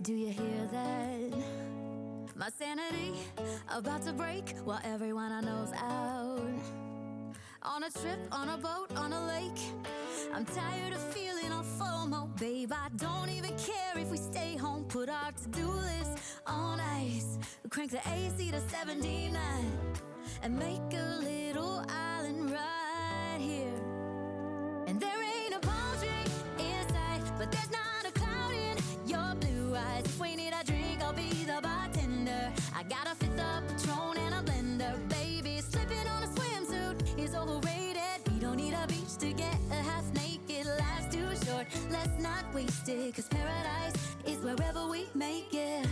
Do you hear that? My sanity about to break while everyone I know's out. On a trip, on a boat, on a lake. I'm tired of feeling all FOMO, babe. I don't even care if we stay home. Put our to-do list on ice. Crank the AC to 79 and make a little island right here. And there ain't a palm tree in sight, but there's not a cloud in your blue eyes. If we need a drink, I'll be the bartender. I got a fifth of Patron and a blender, baby. Slipping on a swimsuit is overrated. We don't need a beach to get a half naked. Life's too short, let's not waste it, 'cause paradise is wherever we make it.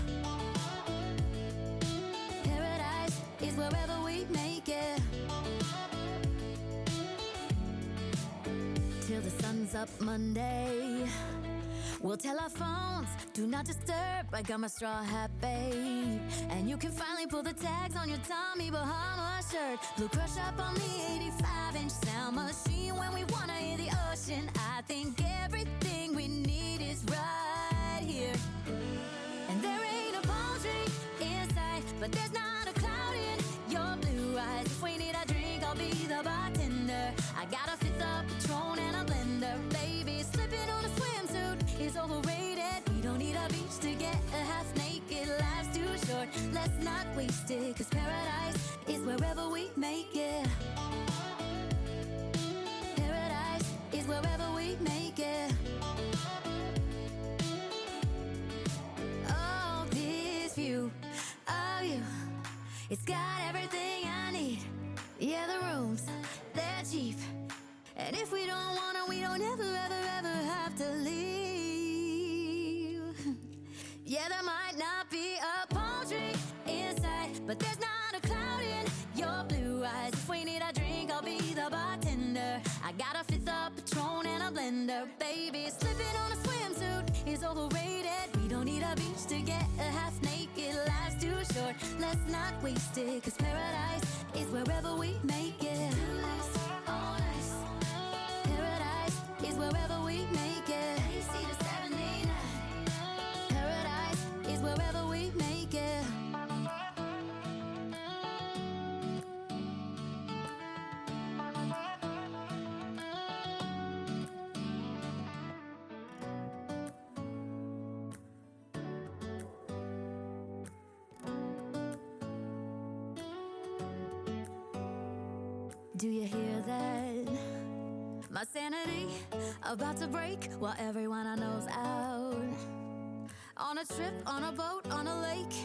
Paradise is wherever we make it. Till the sun's up Monday, we'll tell our phones, do not disturb. I got my straw hat, babe. And you can finally pull the tags on your Tommy Bahama shirt. Blue crush up on the 85-inch sound machine. When we wanna hear the ocean, I think everything we need is right here. And there ain't a palm tree in sight, but there's not a cloud in your blue eyes. If we need a drink, I'll be the bartender. I got a fifth of Patron and a blender, baby. Slipping on a swimsuit is overrated. We don't need a beach to get a half naked. Life's too short, let's not waste it, 'cause paradise is wherever we make it. Paradise is wherever we make it. Oh, this view of you, it's got everything I need. Yeah, the rooms, they're cheap. And if we don't wanna, we don't ever, ever, ever have to leave. Yeah, there might not be a palm tree in sight, but there's not a cloud in your blue eyes. If we need a drink, I'll be the bartender. I got a fifth of Patron and a blender, baby. Slipping on a swimsuit is overrated. We don't need a beach to get a half naked. Life's too short, let's not waste it, 'cause paradise is wherever we make it. On ice. Paradise is wherever we make it. AC to 79. Paradise is wherever we make it. Do you hear that? My sanity about to break while everyone I know's out. On a trip, on a boat, on a lake.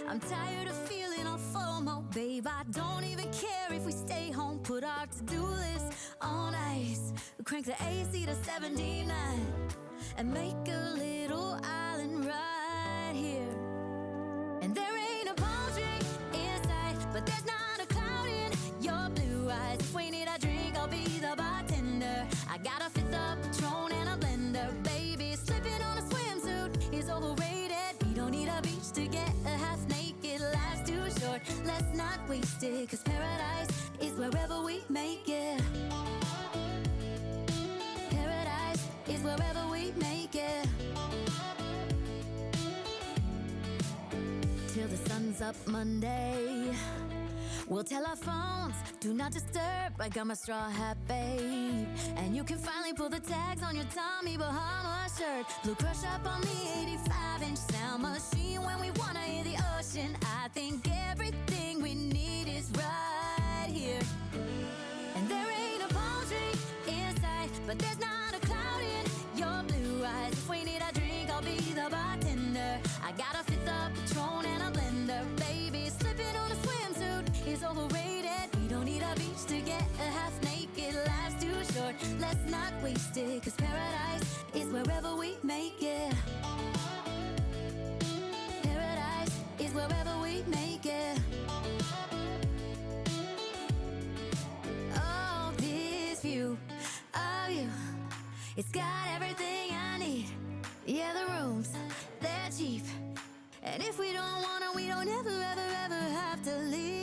I'm tired of feeling all FOMO, babe. I don't even care if we stay home. Put our to-do list on ice. Crank the AC to 79 and make a little island right here. And there ain't a palm tree in sight, but there's not a cloud in your blue eyes. If we need a drink, I'll be the bartender. I got a fifth of Patron and a blender, baby. Slipping on a swimsuit is overrated. We don't need a beach to get a half naked. Life's too short, let's not waste it, 'cause paradise is wherever we make it. Paradise is wherever we make it. Till the sun's up Monday, we'll tell our phones, do not disturb. I got my straw hat, babe. And you can finally pull the tags on your Tommy Bahama shirt. Blue crush up on the 85-inch sound machine. When we wanna hear the ocean, I think everything we need is right here. And there ain't a palm tree in sight, but there's not a cloud in your blue eyes. If we need a drink, I'll be the bartender. I got a fifth of Patron and a blender, baby. Slipping on a swimsuit is overrated. We don't need a beach to get a half naked. Life's too short, let's not waste it, 'cause paradise is wherever we make it. Paradise is wherever we make it. Oh, this view of you, it's got everything I need. Yeah, the rooms, they're cheap. And if we don't wanna, we don't ever, ever, ever have to leave.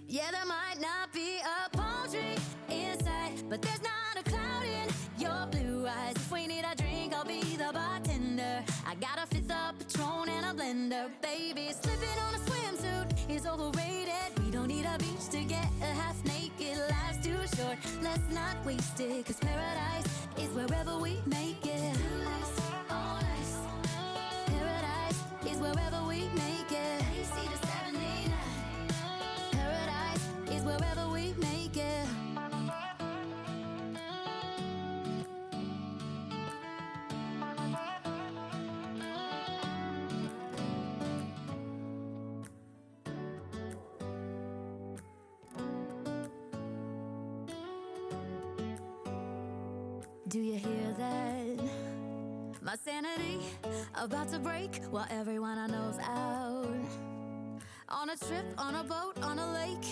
Yeah, there might not be a palm tree in sight, but there's not a cloud in your blue eyes. If we need a drink, I'll be the bartender. baby. Slipping on a swimsuit is overrated. We don't need a beach to get half naked. Life's too short, let's not waste it. Cause paradise is wherever we make it. Paradise is wherever we make it. AC to 79. Paradise is wherever we make it. Do you hear that? My sanity about to break while everyone I know's out. On a trip, on a boat, on a lake.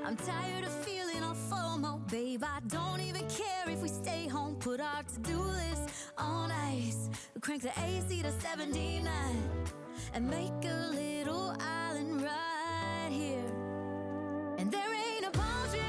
I'm tired of feeling all FOMO, babe. I don't even care if we stay home. Put our to-do list on ice. Crank the AC to 79 and make a little island right here. And there ain't a palm tree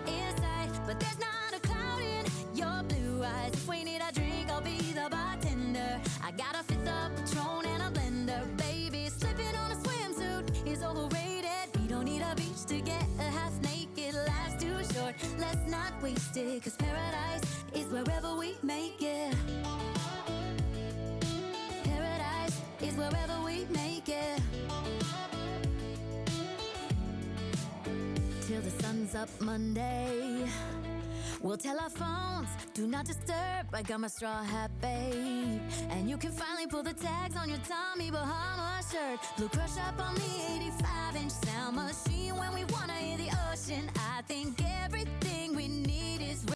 in sight, but there's not a cloud in your blue eyes. If we need a drink, I'll be the bartender. I got a fifth of Patron and a blender, baby. Slipping on a swimsuit is overrated. We don't need a beach to get half naked. Life's too short, let's not waste it. Cause paradise is wherever we make it. Paradise is wherever we make it. Till the sun's up Monday, we'll tell our phones, do not disturb. I got my straw hat, babe. And you can finally pull the tags on your Tommy Bahama shirt. Blue crush up on the 85.